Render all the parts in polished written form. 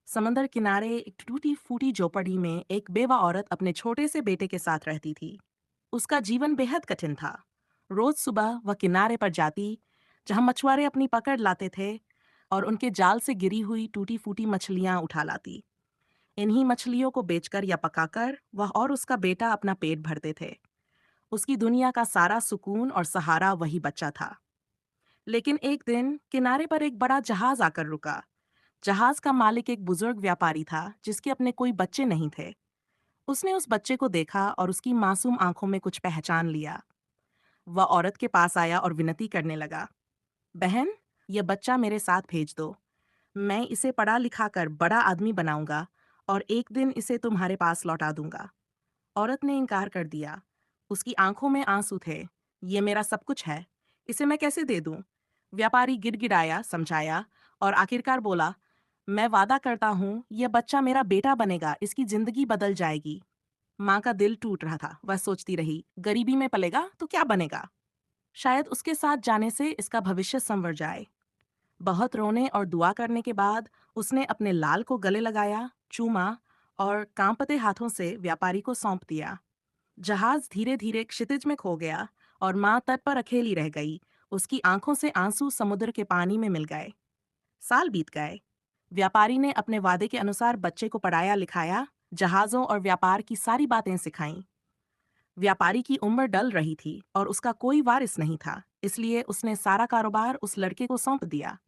समंदर किनारे एक टूटी फूटी झोपड़ी में एक बेवा औरत अपने छोटे से बेटे के साथ रहती थी। उसका जीवन बेहद कठिन था। रोज सुबह वह किनारे पर जाती, जहां मछुआरे अपनी पकड़ लाते थे, और उनके जाल से गिरी हुई टूटी फूटी मछलियां उठा लाती। इन्हीं मछलियों को बेचकर या पकाकर वह और उसका बेटा अपना पेट भरते थे। उसकी दुनिया का सारा सुकून और सहारा वही बच्चा था। लेकिन एक दिन किनारे पर एक बड़ा जहाज आकर रुका। जहाज का मालिक एक बुजुर्ग व्यापारी था जिसके अपने कोई बच्चे नहीं थे। उसने उस बच्चे को देखा और उसकी मासूम आंखों में कुछ पहचान लिया। वह औरत के पास आया और विनती करने लगा, बहन, यह बच्चा मेरे साथ भेज दो। मैं इसे पढ़ा लिखा कर बड़ा आदमी बनाऊंगा और एक दिन इसे तुम्हारे पास लौटा दूंगा। औरत ने इनकार कर दिया। उसकी आंखों में आंसू थे। ये मेरा सब कुछ है, इसे मैं कैसे दे दूं? व्यापारी गिड़गिड़ाया, समझाया और आखिरकार बोला, मैं वादा करता हूं यह बच्चा मेरा बेटा बनेगा, इसकी जिंदगी बदल जाएगी। माँ का दिल टूट रहा था। वह सोचती रही, गरीबी में पलेगा तो क्या बनेगा? शायद उसके साथ जाने से इसका भविष्य संवर जाए। बहुत रोने और दुआ करने के बाद उसने अपने लाल को गले लगाया, चूमा और कांपते हाथों से व्यापारी को सौंप दिया। जहाज धीरे धीरे क्षितिज में खो गया और माँ तट पर अकेली रह गई। उसकी आंखों से आंसू समुद्र के पानी में मिल गए। साल बीत गए। व्यापारी ने अपने वादे के अनुसार बच्चे को पढ़ाया लिखाया, जहाजों और व्यापार की सारी बातें सिखाईं। व्यापारी की उम्र डल रही थी और उसका कोई वारिस नहीं था, इसलिए उसने सारा कारोबार उस लड़के को सौंप दिया।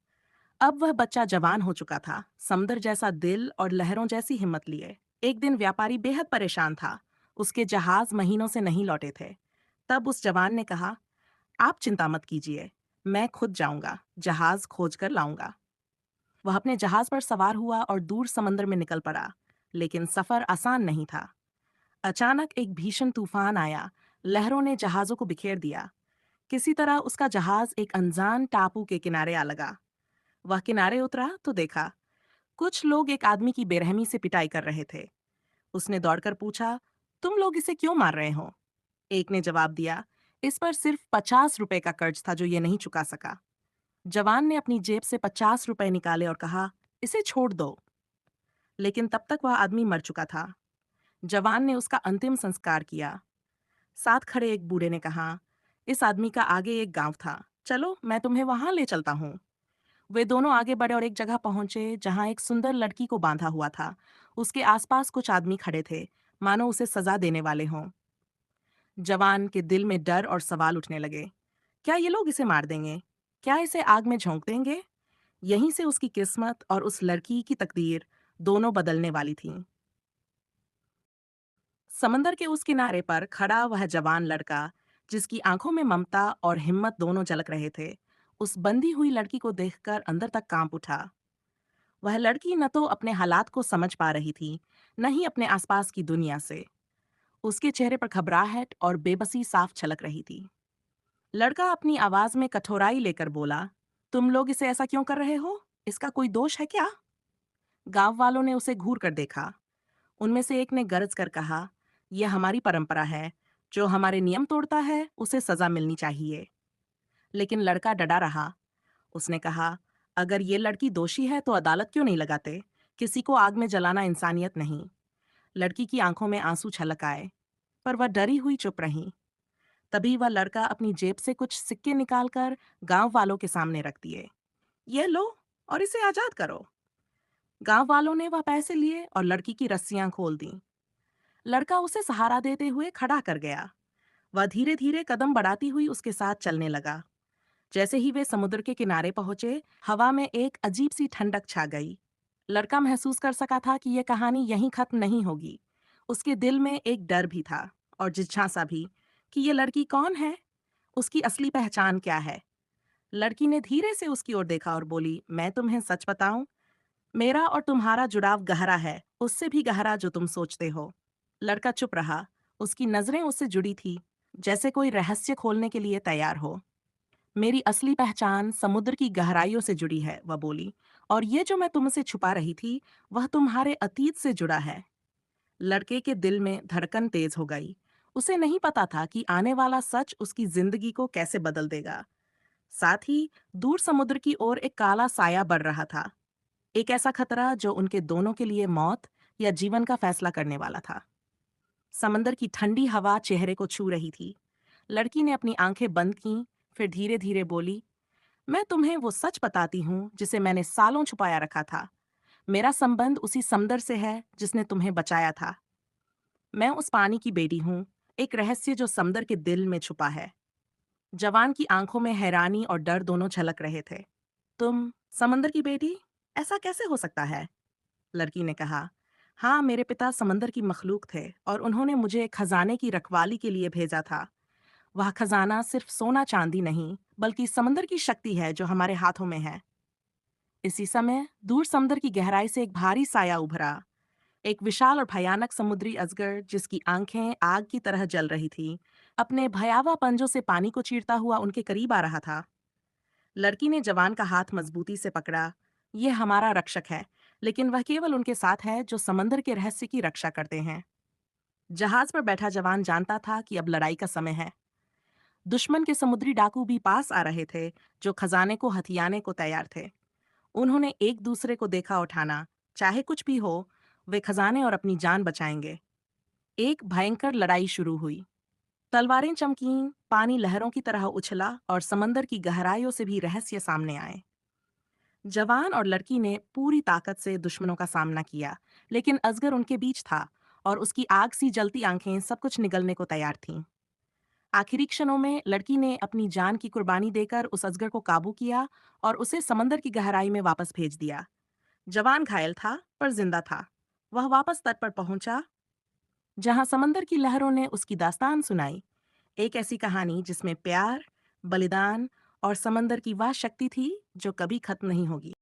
अब वह बच्चा जवान हो चुका था, समुद्र जैसा दिल और लहरों जैसी हिम्मत लिए। एक दिन व्यापारी बेहद परेशान था। उसके जहाज महीनों से नहीं लौटे थे। तब उस जवान ने कहा, आप चिंता मत कीजिए, मैं खुद जाऊंगा, जहाज खोज कर लाऊंगा। वह अपने जहाज पर सवार हुआ और दूर समंदर में निकल पड़ा। लेकिन सफर आसान नहीं था। अचानक एक भीषण तूफान आया। लहरों ने जहाजों को बिखेर दिया। किसी तरह उसका जहाज एक अनजान टापू के किनारे आ लगा। वह किनारे उतरा तो देखा, कुछ लोग एक आदमी की बेरहमी से पिटाई कर रहे थे। उसने दौड़कर पूछा, तुम लोग इसे क्यों मार रहे हो? एक ने जवाब दिया, इस पर सिर्फ 50 रुपए का कर्ज था जो ये नहीं चुका सका। जवान ने अपनी जेब से 50 रुपए निकाले और कहा, इसे छोड़ दो। लेकिन तब तक वह आदमी मर चुका था। जवान ने उसका अंतिम संस्कार किया। साथ खड़े एक बूढ़े ने कहा, इस आदमी का आगे एक गांव था, चलो मैं तुम्हें वहां ले चलता हूँ। वे दोनों आगे बढ़े और एक जगह पहुंचे जहां एक सुंदर लड़की को बांधा हुआ था। उसके आसपास कुछ आदमी खड़े थे, मानो उसे सजा देने वाले हों। जवान के दिल में डर और सवाल उठने लगे। क्या ये लोग इसे मार देंगे? क्या इसे आग में झोंक देंगे? यहीं से उसकी किस्मत और उस लड़की की तकदीर दोनों बदलने वाली थीं। समंदर के उस किनारे पर खड़ा वह जवान लड़का, जिसकी आंखों में ममता और हिम्मत दोनों झलक रहे थे, उस बंधी हुई लड़की को देखकर अंदर तक कांप उठा। वह लड़की न तो अपने हालात को समझ पा रही थी, न ही अपने आसपास की दुनिया से। उसके चेहरे पर घबराहट और बेबसी साफ छलक रही थी। लड़का अपनी आवाज में कठोराई लेकर बोला, तुम लोग इसे ऐसा क्यों कर रहे हो? इसका कोई दोष है क्या? गांव वालों ने उसे घूर कर देखा। उनमें से एक ने गरज कर कहा, यह हमारी परंपरा है, जो हमारे नियम तोड़ता है उसे सजा मिलनी चाहिए। लेकिन लड़का डटा रहा। उसने कहा, अगर ये लड़की दोषी है तो अदालत क्यों नहीं लगाते? किसी को आग में जलाना इंसानियत नहीं। लड़की की आंखों में आंसू छलक आए, पर वह डरी हुई चुप रही। तभी वह लड़का अपनी जेब से कुछ सिक्के निकालकर गांव वालों के सामने रख दिए। ये लो और इसे आजाद करो। गांव वालों ने वह पैसे लिए और लड़की की रस्सियां खोल दी। लड़का उसे सहारा देते हुए खड़ा कर गया। वह धीरे धीरे कदम बढ़ाती हुई उसके साथ चलने लगा। जैसे ही वे समुद्र के किनारे पहुंचे, हवा में एक अजीब सी ठंडक छा गई। लड़का महसूस कर सका था कि यह कहानी यहीं खत्म नहीं होगी। उसके दिल में एक डर भी था और जिज्ञासा भी, कि ये लड़की कौन है, उसकी असली पहचान क्या है। लड़की ने धीरे से उसकी ओर देखा और बोली, मैं तुम्हें सच बताऊं, मेरा और तुम्हारा जुड़ाव गहरा है, उससे भी गहरा जो तुम सोचते हो। लड़का चुप रहा। उसकी नजरें उससे जुड़ी थी, जैसे कोई रहस्य खोलने के लिए तैयार हो। मेरी असली पहचान समुद्र की गहराइयों से जुड़ी है, वह बोली, और ये जो मैं तुमसे छुपा रही थी, वह तुम्हारे अतीत से जुड़ा है। लड़के के दिल में धड़कन तेज हो गई। उसे नहीं पता था कि आने वाला सच उसकी जिंदगी को कैसे बदल देगा। साथ ही दूर समुद्र की ओर एक काला साया बढ़ रहा था। एक ऐसा खतरा जो उनके दोनों के लिए मौत या जीवन का फैसला करने वाला था। समंदर की ठंडी हवा चेहरे को छू रही थी। लड़की ने अपनी आंखें बंद कीं, फिर धीरे धीरे बोली, मैं तुम्हें वो सच बताती हूँ जिसे मैंने सालों छुपाया रखा था। मेरा संबंध उसी समंदर से है जिसने तुम्हें बचाया था। मैं उस पानी की बेटी हूँ, एक रहस्य जो समंदर के दिल में छुपा है। जवान की आंखों में हैरानी और डर दोनों झलक रहे थे। तुम समंदर की बेटी? ऐसा कैसे हो सकता है? लड़की ने कहा, हाँ, मेरे पिता समंदर की मखलूक थे और उन्होंने मुझे एक खजाने की रखवाली के लिए भेजा था। वह खजाना सिर्फ सोना चांदी नहीं, बल्कि समंदर की शक्ति है जो हमारे हाथों में है। इसी समय दूर समंदर की गहराई से एक भारी साया उभरा। एक विशाल और भयानक समुद्री अजगर जिसकी आंखें आग की तरह जल रही थीं, अपने भयावह पंजों से पानी को चीरता हुआ उनके करीब आ रहा था। लड़की ने जवान का हाथ मजबूती से पकड़ा। यह हमारा रक्षक है, लेकिन वह केवल उनके साथ है जो समंदर के रहस्य की रक्षा करते हैं। जहाज पर बैठा जवान जानता था कि अब लड़ाई का समय है। दुश्मन के समुद्री डाकू भी पास आ रहे थे, जो खजाने को हथियाने को तैयार थे। उन्होंने एक दूसरे को देखा और ठाना, चाहे कुछ भी हो, वे खजाने और अपनी जान बचाएंगे। एक भयंकर लड़ाई शुरू हुई। तलवारें चमकीं, पानी लहरों की तरह उछला और समंदर की गहराइयों से भी रहस्य सामने आए। जवान और लड़की ने पूरी ताकत से दुश्मनों का सामना किया, लेकिन अजगर उनके बीच था और उसकी आग सी जलती आंखें सब कुछ निगलने को तैयार थीं। आखिरी क्षणों में लड़की ने अपनी जान की कुर्बानी देकर उस अजगर को काबू किया और उसे समंदर की गहराई में वापस भेज दिया। जवान घायल था पर जिंदा था। वह वापस तट पर पहुंचा, जहां समंदर की लहरों ने उसकी दास्तान सुनाई। एक ऐसी कहानी जिसमें प्यार, बलिदान और समंदर की वह शक्ति थी जो कभी खत्म नहीं होगी।